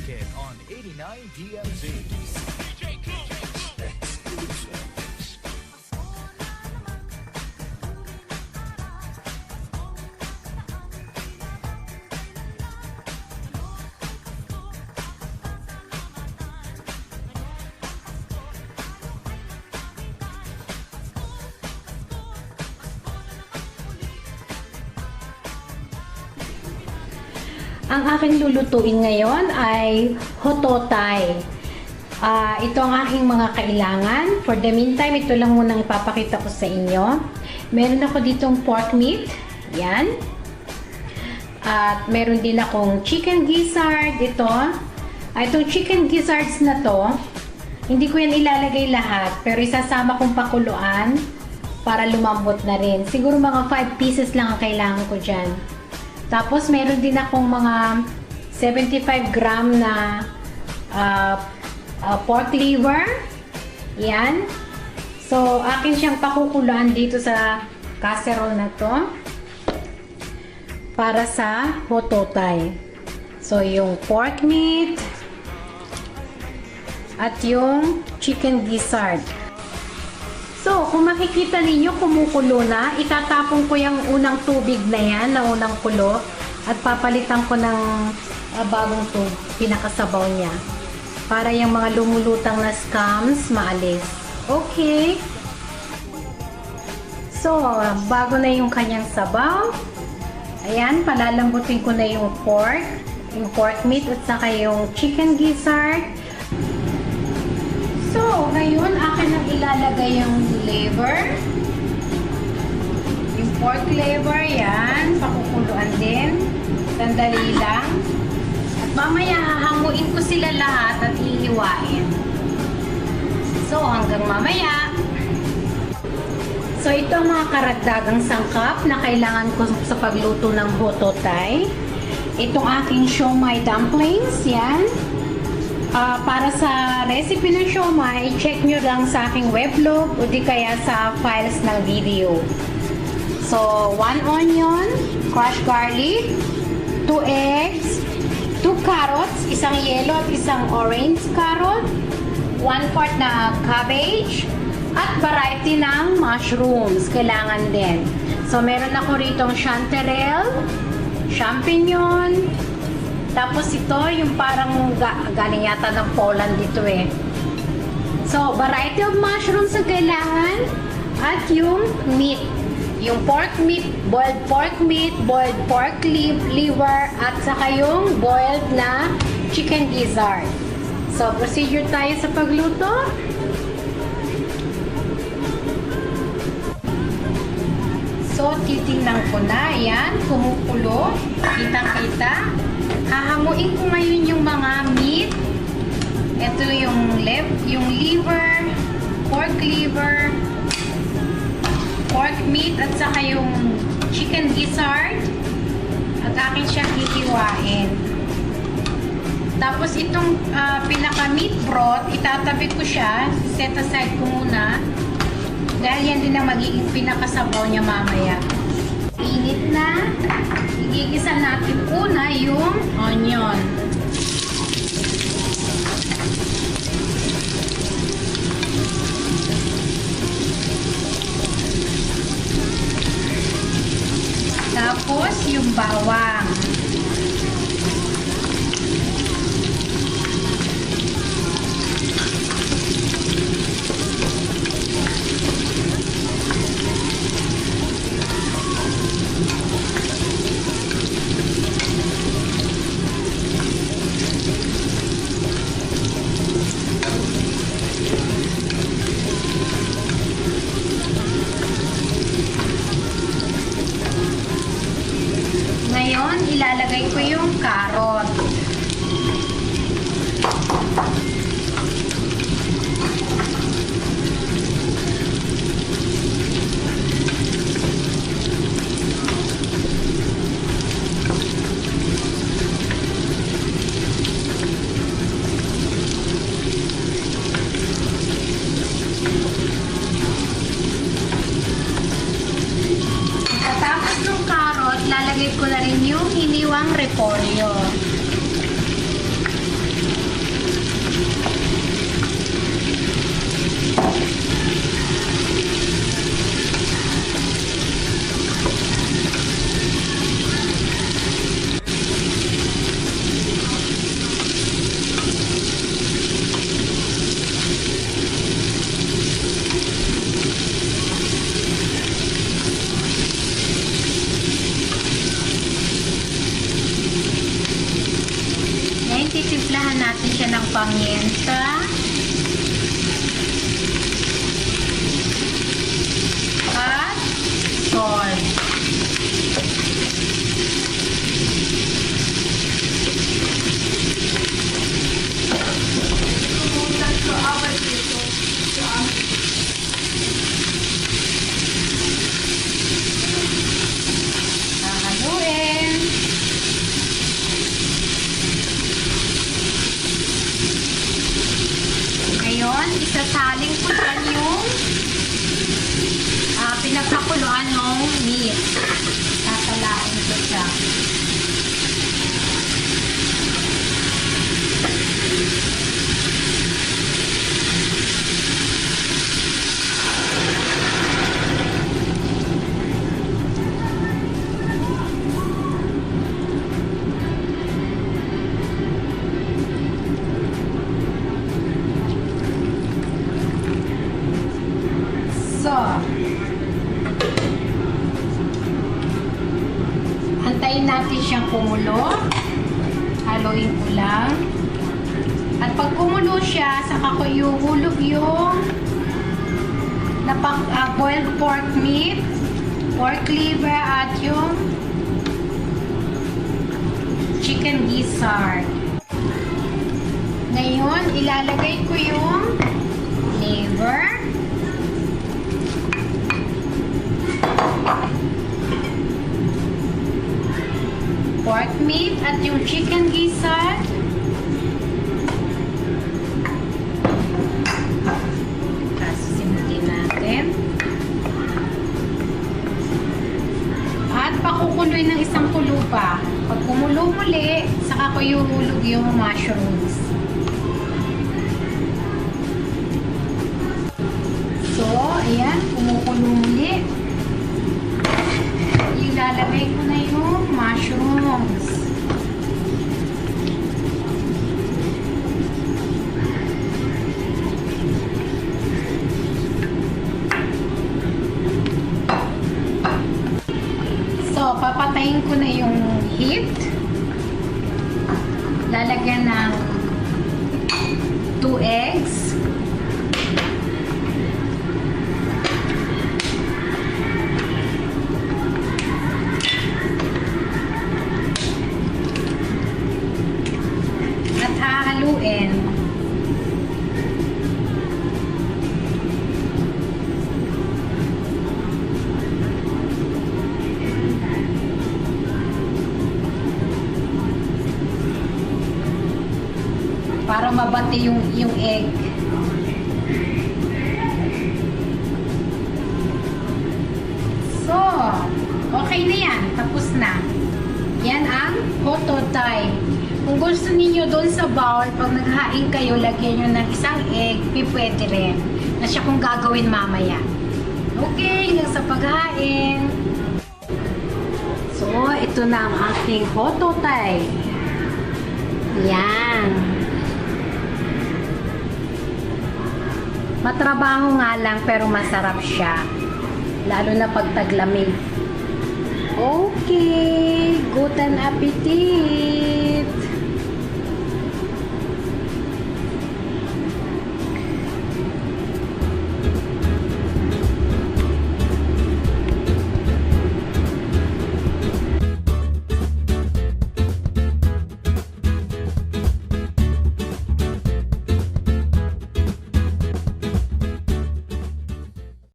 Market on 89 DMZ. Ang aking lulutuin ngayon ay hototay. Ito ang aking mga kailangan. For the meantime, ito lang munang ipapakita ko sa inyo. Meron ako ditong pork meat. Yan. At meron din akong chicken gizzard. Itong chicken gizzards na to, hindi ko yan ilalagay lahat. Pero isasama kong pakuluan para lumambot na rin. Siguro mga 5 pieces lang ang kailangan ko dyan. Tapos, meron din akong mga 75 gram na pork liver. Yan. So, akin siyang pakukuluan dito sa casserole na to para sa hototay. So, yung pork meat at yung chicken gizzard. So, kung makikita ninyo, kumukulo na. Itatapon ko yung unang tubig na yan, na unang kulo. At papalitan ko ng bagong pinakasabaw niya. Para yung mga lumulutang na scums, maalis. Okay. So, bago na yung kanyang sabaw. Ayan, palalambutin ko na yung pork meat at saka yung chicken gizzard. So, ngayon, akin ang ilalagay yung liver. Yung pork liver, yan. Pakukuluan din. Sandali lang. At mamaya, hahanguin ko sila lahat at ihiwain. So, hanggang mamaya. So, ito ang mga karagdagang sangkap na kailangan ko sa pagluto ng hototay. Itong aking siomai dumplings, yan. Para sa recipe ng siomai, check nyo lang sa aking weblog o di kaya sa files ng video. So, 1 onion, crushed garlic, 2 eggs, 2 carrots, isang yellow at isang orange carrot, 1/4 na cabbage, at variety ng mushrooms. Kailangan din. So, meron ako ritong chanterelle, champignon, tapos ito, yung parang galing yata ng Poland dito eh. So, variety of mushrooms ang kailangan. At yung meat. Yung pork meat, boiled pork liver, at saka yung boiled na chicken gizzard. So, procedure tayo sa pagluto. So, titingnan ko na. Ayan, kumukulo. Kitang-kita. Hahanguin ko ngayon yung mga meat. Ito yung liver, pork meat, at saka yung chicken gizzard. At akin siyang hihiwain. Tapos itong pinaka-meat broth, itatabi ko siya. Set aside ko muna. Dahil yan din ang magiging pinakasabaw niya mamaya. Init na. Igigisa natin una yung onion. Tapos yung bawang. Ngayon, paminta, at salt. Hahaluin. Ngayon, isasaling ko dyan yung pinagkakuluan ng meat. Sasalain ko siya. So, antayin natin siyang kumulo. Haluin ko lang. At pag kumulo siya, saka ko ihulog yung boiled pork meat, pork liver, at yung chicken gizzard. Ngayon, ilalagay ko yung liver, pork meat, at yung chicken gizzard. Simutin natin. At pakukuloy ng isang kulo pa. Pag kumulo muli, saka ko ihulog yung mushrooms. So, ayan, kumukulo muli. Ilalagay ko na yung mushrooms. So, papatayin ko na yung heat. Lalagyan ng 2 eggs. At hahaluin. Para mabati yung egg. So, okay na yan. Tapos na. Yan ang hototay. Kung gusto niyo doon sa bowl, pag naghain kayo, lagyan nyo ng isang egg, pwede rin. Na siya kung gagawin mamaya. Okay, hanggang sa paghain. So, ito na ang aking hototay. Yan. Matrabaho nga lang pero masarap siya. Lalo na pag taglamig. Okay, guten appetit!